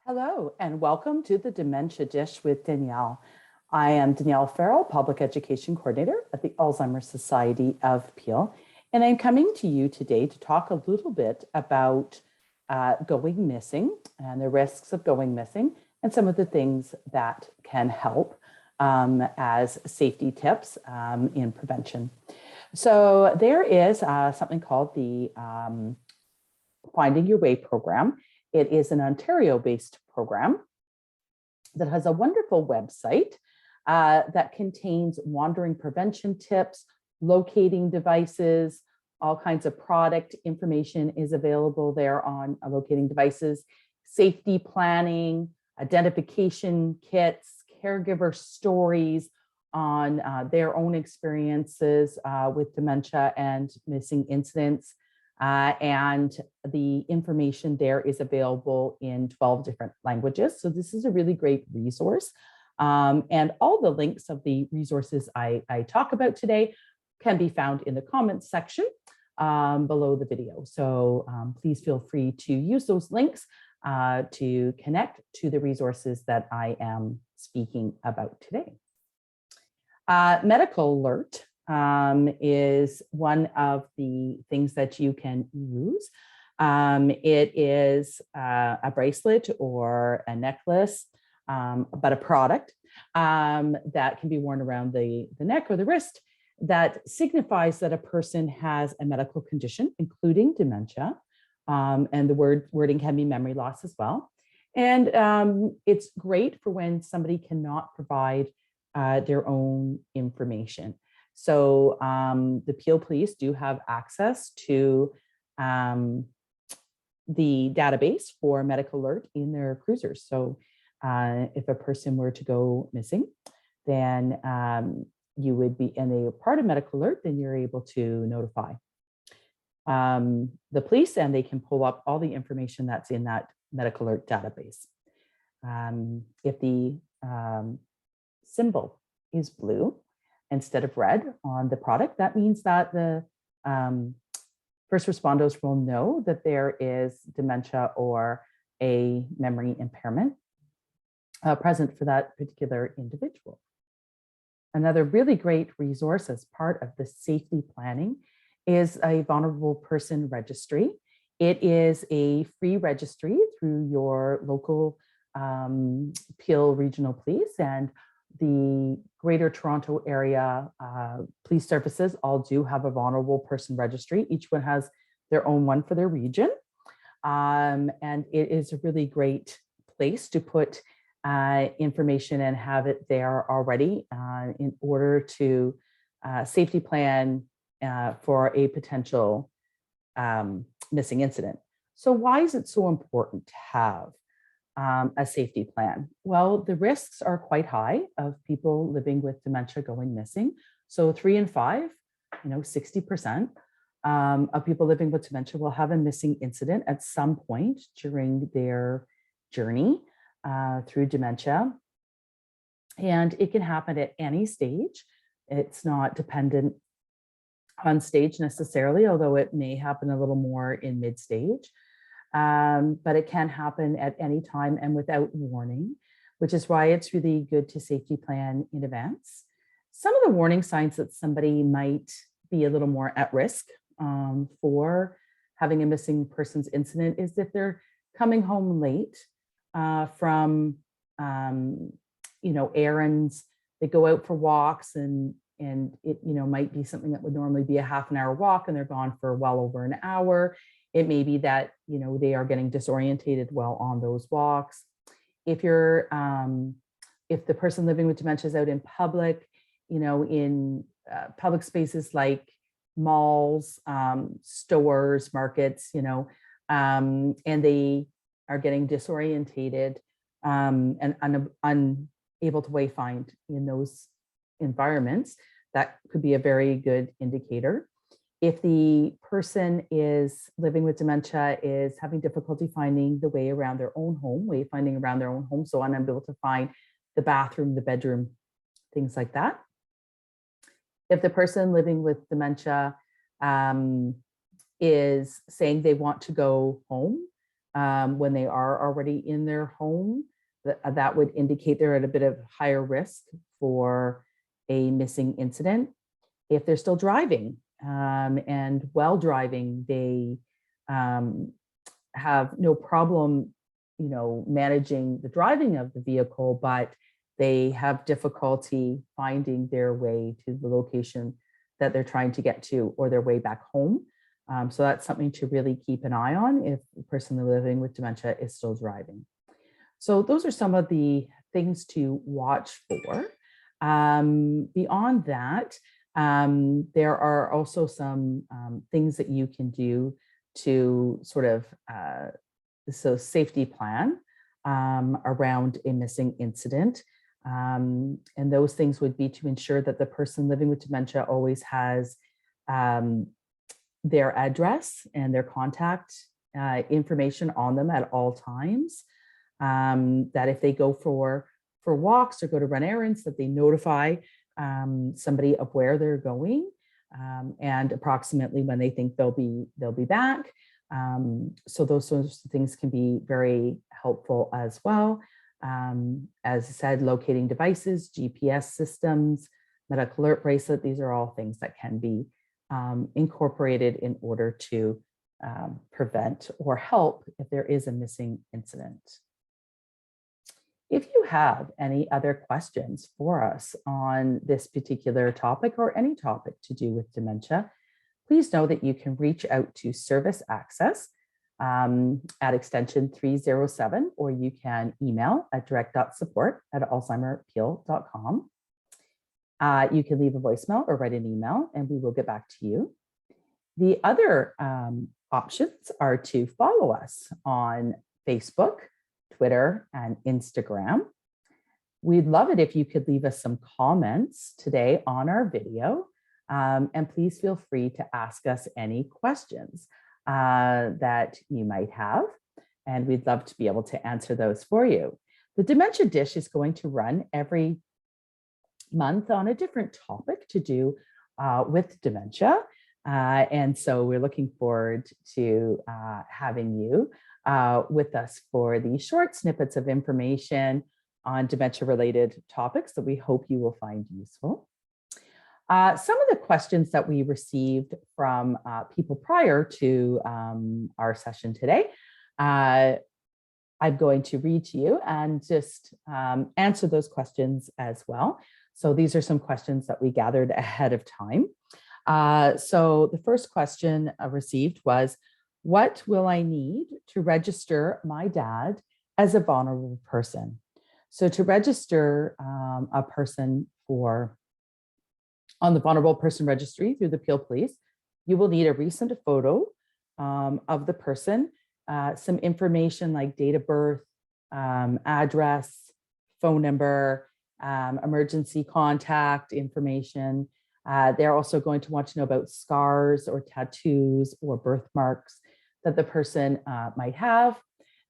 Hello, and welcome to the Dementia Dish with Danielle. I am Danielle Farrell, Public Education Coordinator at the Alzheimer's Society of Peel, and I'm coming to you today to talk a little bit about going missing and the risks of going missing and some of the things that can help as safety tips in prevention. So there is something called the Finding Your Way program. It is an Ontario-based program that has a wonderful website that contains wandering prevention tips, locating devices, all kinds of product information is available there on locating devices, safety planning, identification kits, caregiver stories on their own experiences with dementia and missing incidents. And the information there is available in 12 different languages. So this is a really great resource. And all the links of the resources I talk about today can be found in the comments section below the video. So please feel free to use those links to connect to the resources that I am speaking about today. Medical alert is one of the things that you can use. It is a bracelet or a necklace, but a product that can be worn around the neck or the wrist that signifies that a person has a medical condition, including dementia, and the wording can be memory loss as well. And it's great for when somebody cannot provide their own information. So the Peel Police do have access to the database for medical alert in their cruisers. So if a person were to go missing, then you would be, and they are part of medical alert, then you're able to notify the police and they can pull up all the information that's in that medical alert database. If the symbol is blue, instead of red on the product, that means that the first responders will know that there is dementia or a memory impairment present for that particular individual. Another really great resource as part of the safety planning is a vulnerable person registry. It is a free registry through your local Peel Regional Police, and the Greater Toronto Area Police Services all do have a vulnerable person registry. Each one has their own one for their region. And it is a really great place to put information and have it there already in order to safety plan for a potential missing incident. So why is it so important to have a safety plan? Well, the risks are quite high of people living with dementia going missing. So 3 in 5, 60% of people living with dementia will have a missing incident at some point during their journey through dementia. And it can happen at any stage. It's not dependent on stage necessarily, although it may happen a little more in mid-stage. But it can happen at any time and without warning, which is why it's really good to safety plan in advance. Some of the warning signs that somebody might be a little more at risk for having a missing persons incident is if they're coming home late from errands. They go out for walks and it might be something that would normally be a half an hour walk and they're gone for well over an hour. It may be that, they are getting disorientated while on those walks. If you're, if the person living with dementia is out in public, in public spaces like malls, stores, markets, and they are getting disorientated and unable to wayfind in those environments, that could be a very good indicator. If the person is living with dementia is having difficulty finding the way around their own home, wayfinding around their own home, so unable to find the bathroom, the bedroom, things like that. If the person living with dementia is saying they want to go home, when they are already in their home, that would indicate they're at a bit of higher risk for a missing incident. If they're still driving, and while driving, they have no problem, managing the driving of the vehicle, but they have difficulty finding their way to the location that they're trying to get to, or their way back home. So that's something to really keep an eye on if the person living with dementia is still driving. So those are some of the things to watch for. Beyond that, there are also some things that you can do to sort of safety plan around a missing incident. And those things would be to ensure that the person living with dementia always has their address and their contact information on them at all times. That if they go for walks or go to run errands, that they notify somebody of where they're going and approximately when they think they'll be back. So those sorts of things can be very helpful as well. As I said, locating devices, GPS systems, medical alert bracelet, these are all things that can be incorporated in order to prevent or help if there is a missing incident. If you have any other questions for us on this particular topic or any topic to do with dementia, please know that you can reach out to Service Access at extension 307, or you can email at direct.support@alzheimerappeal.com. You can leave a voicemail or write an email and we will get back to you. The other options are to follow us on Facebook, Twitter, and Instagram. We'd love it if you could leave us some comments today on our video. And please feel free to ask us any questions that you might have. And we'd love to be able to answer those for you. The Dementia Dish is going to run every month on a different topic to do with dementia. And so we're looking forward to having you with us for these short snippets of information on dementia-related topics that we hope you will find useful. Some of the questions that we received from people prior to our session today, I'm going to read to you and just answer those questions as well. So these are some questions that we gathered ahead of time. So the first question received was, what will I need to register my dad as a vulnerable person? So to register a person on the Vulnerable Person Registry through the Peel Police, you will need a recent photo of the person, some information like date of birth, address, phone number, emergency contact information. They're also going to want to know about scars or tattoos or birthmarks that the person might have,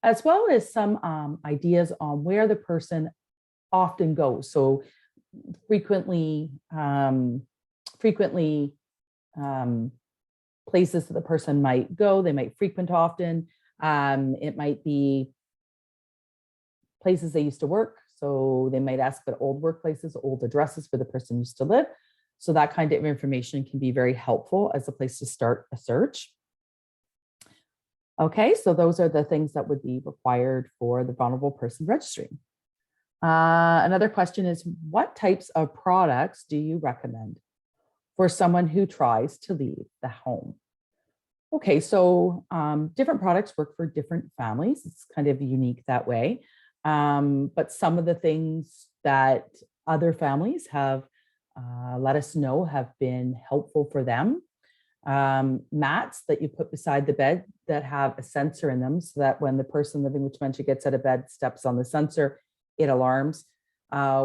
as well as some ideas on where the person often goes. So frequently places that the person might go, they might frequent often. It might be places they used to work. So they might ask about old workplaces, old addresses where the person used to live. So that kind of information can be very helpful as a place to start a search. Okay, so those are the things that would be required for the Vulnerable Person Registry. Another question is, what types of products do you recommend for someone who tries to leave the home? Okay, so different products work for different families. It's kind of unique that way. But some of the things that other families have let us know have been helpful for them. Mats that you put beside the bed that have a sensor in them so that when the person living with dementia gets out of bed, steps on the sensor, it alarms,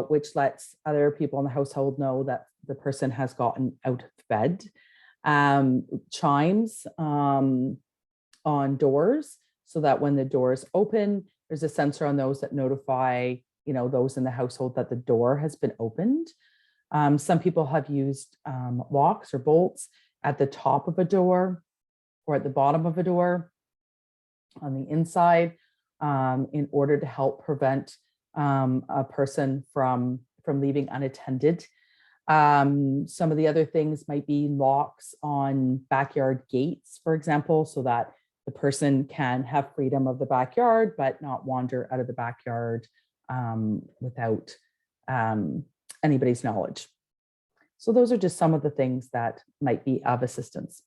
which lets other people in the household know that the person has gotten out of bed. Chimes on doors so that when the doors open, there's a sensor on those that notify those in the household that the door has been opened. Some people have used locks or bolts at the top of a door or at the bottom of a door on the inside in order to help prevent a person from leaving unattended. Some of the other things might be locks on backyard gates, for example, so that the person can have freedom of the backyard, but not wander out of the backyard without anybody's knowledge. So those are just some of the things that might be of assistance.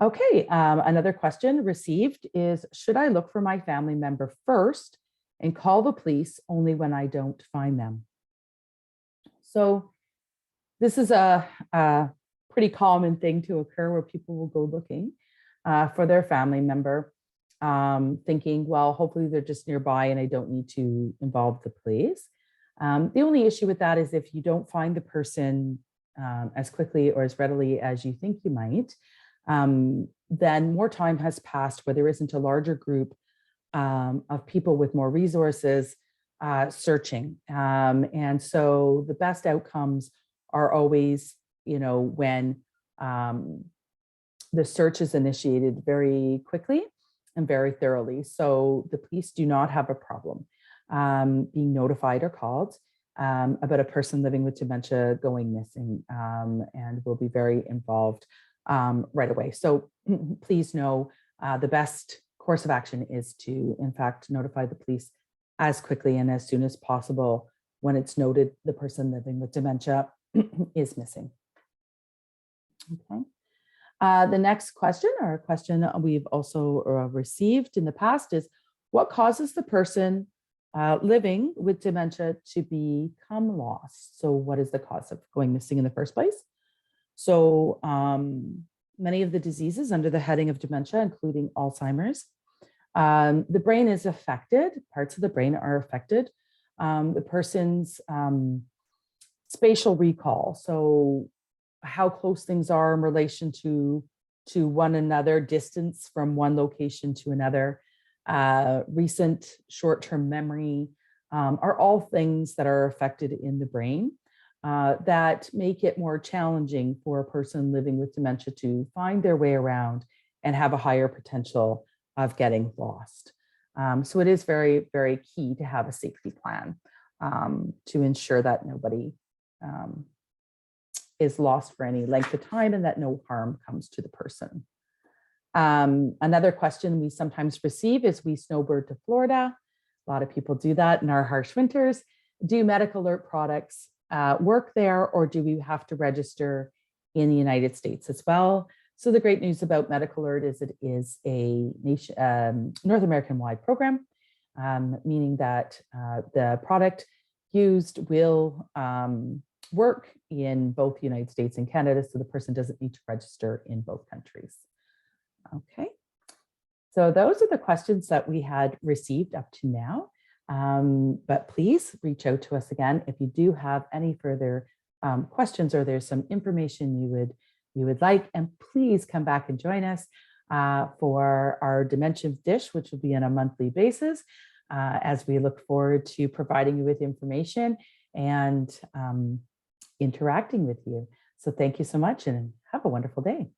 Okay, another question received is, should I look for my family member first and call the police only when I don't find them? So this is a pretty common thing to occur where people will go looking for their family member, thinking, well, hopefully they're just nearby and I don't need to involve the police. The only issue with that is if you don't find the person as quickly or as readily as you think you might, then more time has passed where there isn't a larger group of people with more resources searching. And so the best outcomes are always, when the search is initiated very quickly and very thoroughly. So the police do not have a problem being notified or called about a person living with dementia going missing, and will be very involved right away. So please know the best course of action is to, in fact, notify the police as quickly and as soon as possible when it's noted the person living with dementia is missing. Okay. The next question, or a question we've also received in the past, is what causes the person living with dementia to become lost? So what is the cause of going missing in the first place? So many of the diseases under the heading of dementia, including Alzheimer's, the brain is affected, parts of the brain are affected. The person's spatial recall, so how close things are in relation to one another, distance from one location to another, recent short-term memory, are all things that are affected in the brain that make it more challenging for a person living with dementia to find their way around and have a higher potential of getting lost. So it is very, very key to have a safety plan to ensure that nobody is lost for any length of time and that no harm comes to the person. Another question we sometimes receive is, we snowbird to Florida. A lot of people do that in our harsh winters. Do Medical Alert products work there, or do we have to register in the United States as well? So the great news about Medical Alert is it is a North American-wide program, meaning that the product used will work in both the United States and Canada, so the person doesn't need to register in both countries. Okay, so those are the questions that we had received up to now. But please reach out to us again if you do have any further questions, or there's some information you would like, and please come back and join us for our Dementia Dish, which will be on a monthly basis, as we look forward to providing you with information and interacting with you. So thank you so much and have a wonderful day.